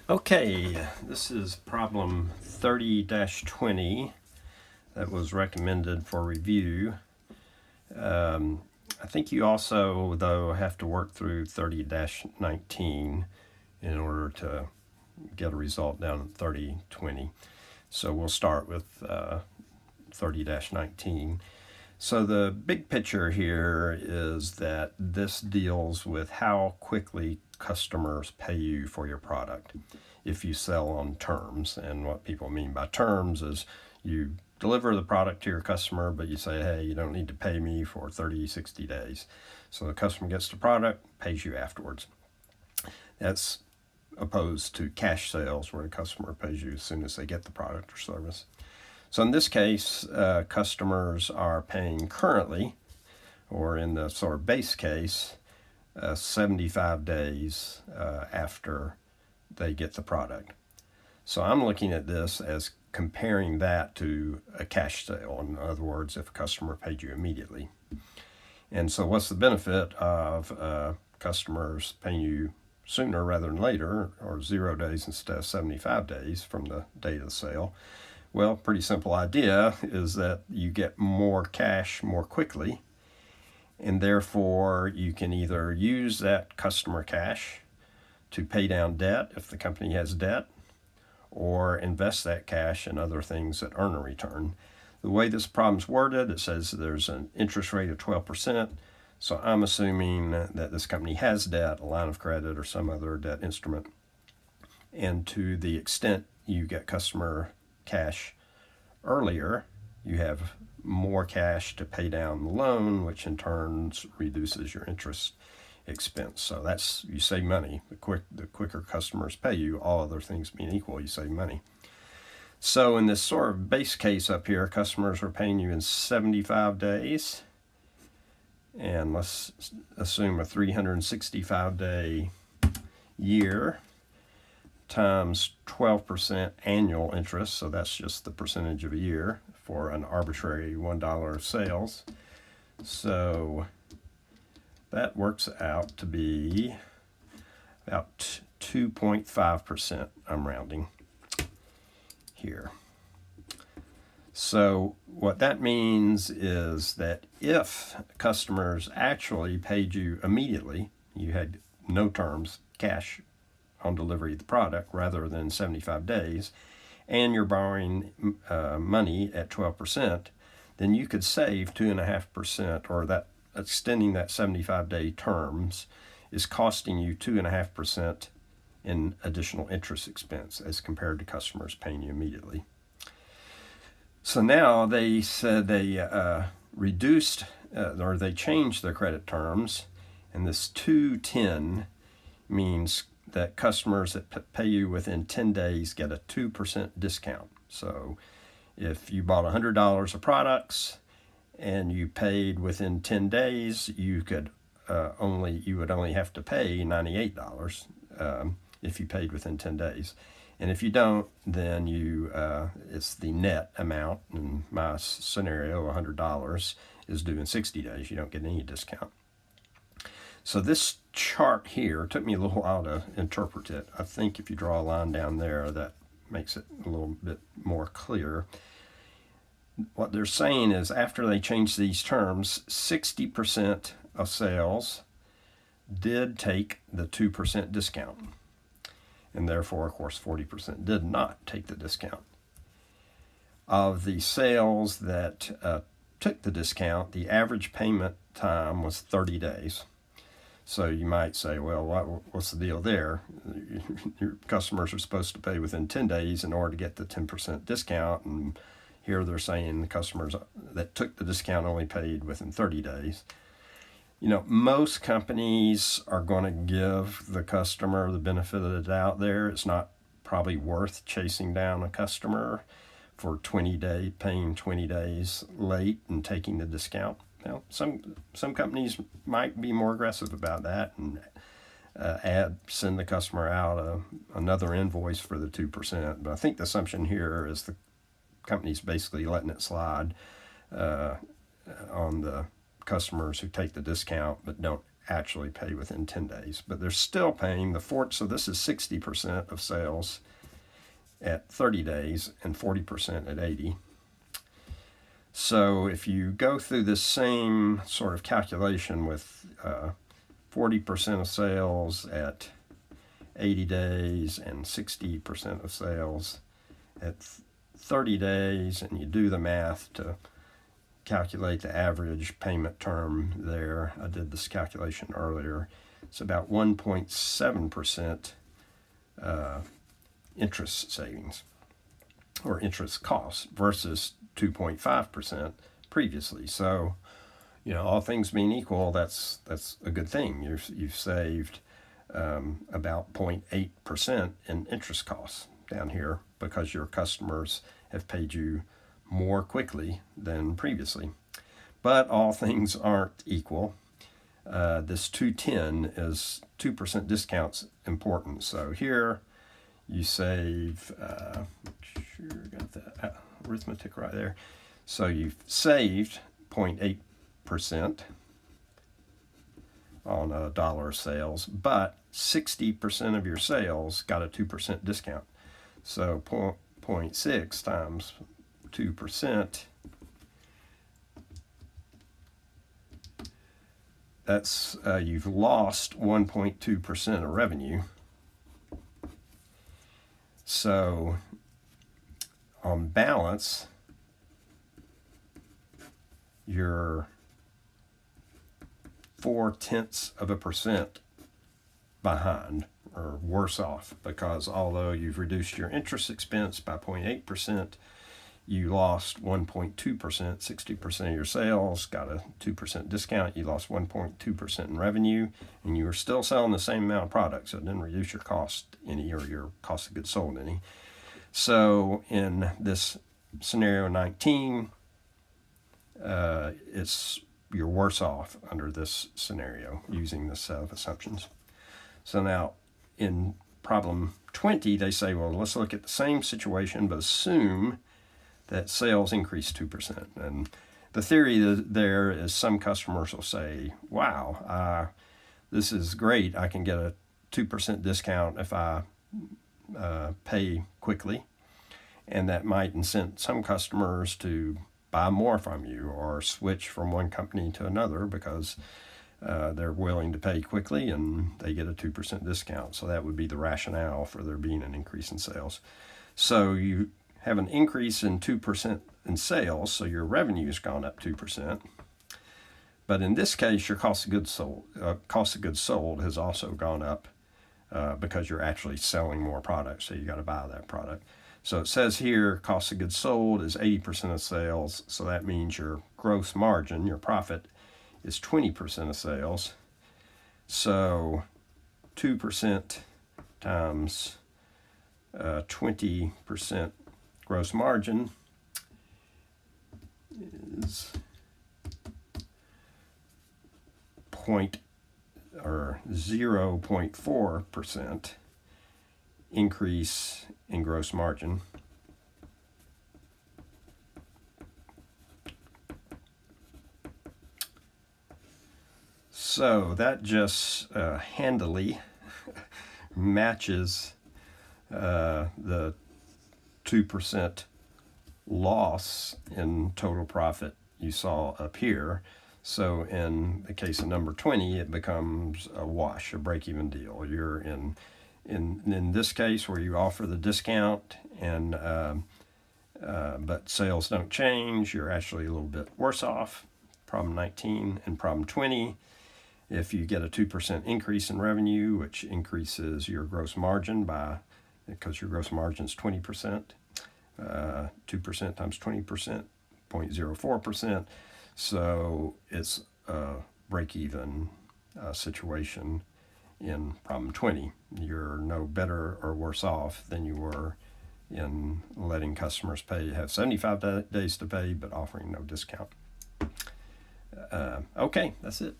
Okay, this is problem 30-20 that was recommended for review. I think you also, though, have to work through 30-19 in order to get a result down at 30-20. So we'll start with 30-19. So the big picture here is that this deals with how quickly customers pay you for your product if you sell on terms. And what people mean by terms is you deliver the product to your customer, but you say, hey, you don't need to pay me for 30, 60 days. So the customer gets the product, pays you afterwards. That's opposed to cash sales where the customer pays you as soon as they get the product or service. So in this case, customers are paying currently, or in the sort of base case, 75 days after they get the product. So I'm looking at this as comparing that to a cash sale. In other words, if a customer paid you immediately. And so what's the benefit of customers paying you sooner rather than later, or 0 days instead of 75 days from the date of the sale? Well, pretty simple idea is that you get more cash more quickly, and therefore you can either use that customer cash to pay down debt if the company has debt, or invest that cash in other things that earn a return. The way this problem's worded, it says there's an interest rate of 12%, so I'm assuming that this company has debt, a line of credit or some other debt instrument, and to the extent you get customer cash earlier, you have more cash to pay down the loan, which in turn reduces your interest expense. So that's, you save money. The quicker customers pay you, all other things being equal, you save money. So in this sort of base case up here, customers are paying you in 75 days. And let's assume a 365-day year times 12% annual interest, so that's just the percentage of a year for an arbitrary $1 of sales. So that works out to be about 2.5%, I'm rounding here. So what that means is that if customers actually paid you immediately, you had no terms, cash on delivery of the product rather than 75 days, and you're borrowing money at 12%, then you could save 2.5%, or that extending that 75-day terms is costing you 2.5% in additional interest expense as compared to customers paying you immediately. So now they said they reduced or they changed their credit terms, and this 210 means that customers that pay you within 10 days get a 2% discount. So if you bought $100 of products and you paid within 10 days, you would only have to pay $98 if you paid within 10 days. And if you don't, then it's the net amount. In my scenario, $100 is due in 60 days. You don't get any discount. So this chart here took me a little while to interpret it. I think if you draw a line down there, that makes it a little bit more clear. What they're saying is after they changed these terms, 60% of sales did take the 2% discount. And therefore, of course, 40% did not take the discount. Of the sales that took the discount, the average payment time was 30 days. So you might say, well, what's the deal there? Your customers are supposed to pay within 10 days in order to get the 10% discount. And here they're saying the customers that took the discount only paid within 30 days. You know, most companies are going to give the customer the benefit of the doubt there. It's not probably worth chasing down a customer for paying 20 days late and taking the discount. Now, some companies might be more aggressive about that and send the customer out another invoice for the 2%. But I think the assumption here is the company's basically letting it slide on the customers who take the discount but don't actually pay within 10 days, but they're still paying so this is 60% of sales at 30 days and 40% at 80. So if you go through this same sort of calculation with 40% of sales at 80 days and 60% of sales at 30 days, and you do the math to calculate the average payment term there. I did this calculation earlier. It's about 1.7% interest savings or interest costs versus 2.5% previously. So, all things being equal, that's a good thing. You've saved about 0.8% in interest costs down here because your customers have paid you more quickly than previously. But all things aren't equal. This 210 is 2% discounts important. So here you save, make sure I got that arithmetic right there. So you've saved 0.8% on $1 of sales, but 60% of your sales got a 2% discount. So 0.6 times 2%, that's you've lost 1.2% of revenue. So on balance, you're 0.4% behind or worse off, because although you've reduced your interest expense by 0.8%, you lost 1.2%, 60% of your sales got a 2% discount. You lost 1.2% in revenue, and you were still selling the same amount of product, so it didn't reduce your cost any or your cost of goods sold any. So in this scenario 19, you're worse off under this scenario using this set of assumptions. So now in problem 20, they say, well, let's look at the same situation, but assume that sales increase 2%. And the theory there is some customers will say, wow, this is great. I can get a 2% discount if I pay quickly. And that might incent some customers to buy more from you or switch from one company to another because they're willing to pay quickly and they get a 2% discount. So that would be the rationale for there being an increase in sales. So you have an increase in 2% in sales, so your revenue's gone up 2%. But in this case, your cost of goods sold has also gone up because you're actually selling more product, so you got to buy that product. So it says here, cost of goods sold is 80% of sales, so that means your gross margin, your profit, is 20% of sales. So 2% times 20% gross margin is 0.4% increase in gross margin. So that just handily matches the 2% loss in total profit you saw up here. So in the case of number 20, it becomes a wash, a break-even deal. You're in this case where you offer the discount and but sales don't change, you're actually a little bit worse off. Problem 19 and problem 20, if you get a 2% increase in revenue, which increases your gross margin because your gross margin is 20%, 2% times 20%, 0.04%. So it's a break-even situation in problem 20. You're no better or worse off than you were in letting customers have 75 days to pay, but offering no discount. Okay, that's it.